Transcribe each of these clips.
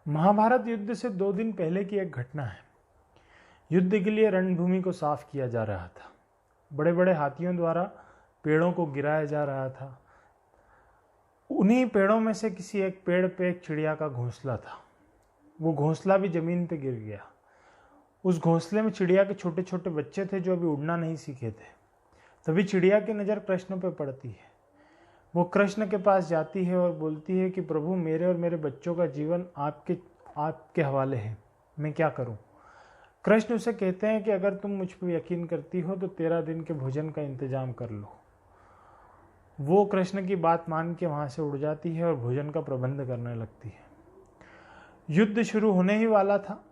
महाभारत युद्ध से 2 दिन पहले की एक घटना है। युद्ध के लिए रणभूमि को साफ किया जा रहा था। बड़े बड़े हाथियों द्वारा पेड़ों को गिराया जा रहा था। उन्हीं पेड़ों में से किसी एक पेड़ पे एक चिड़िया का घोंसला था। वो घोंसला भी जमीन पे गिर गया। उस घोंसले में चिड़िया के छोटे छोटे बच्चे थे जो अभी उड़ना नहीं सीखे थे। तभी चिड़िया की नज़र कृष्ण पे पड़ती है। वो कृष्ण के पास जाती है और बोलती है कि प्रभु, मेरे और मेरे बच्चों का जीवन आपके हवाले है, मैं क्या करूं। कृष्ण उसे कहते हैं कि अगर तुम मुझ पर यकीन करती हो तो 13 दिन के भोजन का इंतजाम कर लो। वो कृष्ण की बात मान के वहां से उड़ जाती है और भोजन का प्रबंध करने लगती है। युद्ध शुरू होने ही वाला था।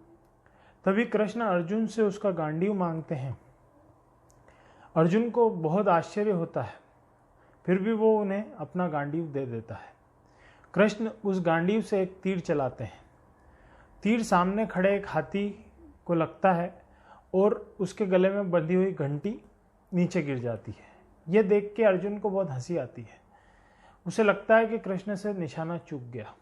तभी कृष्ण अर्जुन से उसका गांडीव मांगते हैं। अर्जुन को बहुत आश्चर्य होता है, फिर भी वो उन्हें अपना गांडीव दे देता है। कृष्ण उस गांडीव से एक तीर चलाते हैं। तीर सामने खड़े एक हाथी को लगता है और उसके गले में बंधी हुई घंटी नीचे गिर जाती है। यह देख के अर्जुन को बहुत हंसी आती है। उसे लगता है कि कृष्ण से निशाना चूक गया,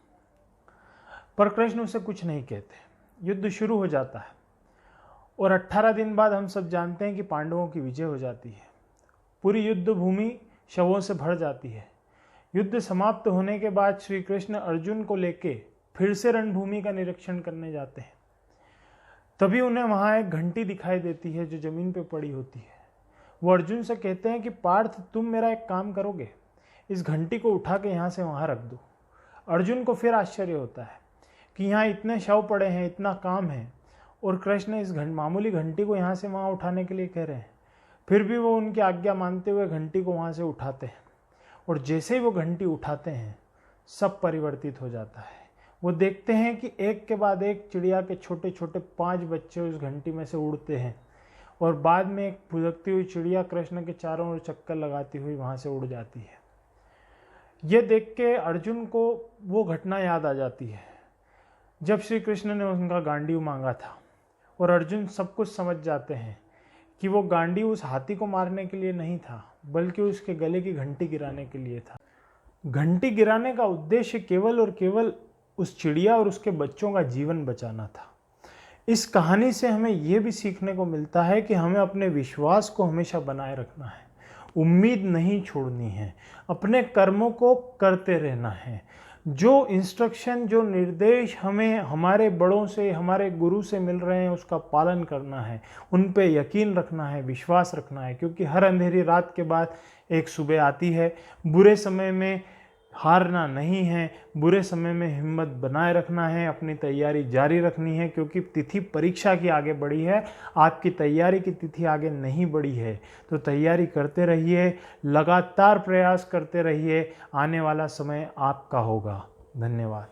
पर कृष्ण उसे कुछ नहीं कहते। युद्ध शुरू हो जाता है और 18 दिन बाद हम सब जानते हैं कि पांडवों की विजय हो जाती है। पूरी युद्ध भूमि शवों से भर जाती है। युद्ध समाप्त होने के बाद श्री कृष्ण अर्जुन को लेके फिर से रणभूमि का निरीक्षण करने जाते हैं। तभी उन्हें वहां एक घंटी दिखाई देती है जो जमीन पे पड़ी होती है। वो अर्जुन से कहते हैं कि पार्थ, तुम मेरा एक काम करोगे, इस घंटी को उठा के यहाँ से वहां रख दो। अर्जुन को फिर आश्चर्य होता है कि यहाँ इतने शव पड़े हैं, इतना काम है, और कृष्ण इस मामूली घंटी को यहाँ से वहाँ उठाने के लिए कह रहे हैं। फिर भी वो उनकी आज्ञा मानते हुए घंटी को वहाँ से उठाते हैं, और जैसे ही वो घंटी उठाते हैं सब परिवर्तित हो जाता है। वो देखते हैं कि एक के बाद एक चिड़िया के छोटे छोटे 5 बच्चे उस घंटी में से उड़ते हैं, और बाद में एक फुदकती हुई चिड़िया कृष्ण के चारों ओर चक्कर लगाती हुई वहाँ से उड़ जाती है। ये देख के अर्जुन को वो घटना याद आ जाती है जब श्री कृष्ण ने उनका गांडीव मांगा था, और अर्जुन सब कुछ समझ जाते हैं कि वो गांडीव उस हाथी को मारने के लिए नहीं था, बल्कि उसके गले की घंटी गिराने के लिए था। घंटी गिराने का उद्देश्य केवल और केवल उस चिड़िया और उसके बच्चों का जीवन बचाना था। इस कहानी से हमें यह भी सीखने को मिलता है कि हमें अपने विश्वास को हमेशा बनाए रखना है, उम्मीद नहीं छोड़नी है, अपने कर्मों को करते रहना है। जो इंस्ट्रक्शन, जो निर्देश हमें हमारे बड़ों से, हमारे गुरु से मिल रहे हैं, उसका पालन करना है, उन पे यकीन रखना है, विश्वास रखना है, क्योंकि हर अंधेरी रात के बाद एक सुबह आती है। बुरे समय में हारना नहीं है, बुरे समय में हिम्मत बनाए रखना है, अपनी तैयारी जारी रखनी है, क्योंकि तिथि परीक्षा की आगे बढ़ी है, आपकी तैयारी की तिथि आगे नहीं बढ़ी है। तो तैयारी करते रहिए, लगातार प्रयास करते रहिए, आने वाला समय आपका होगा। धन्यवाद।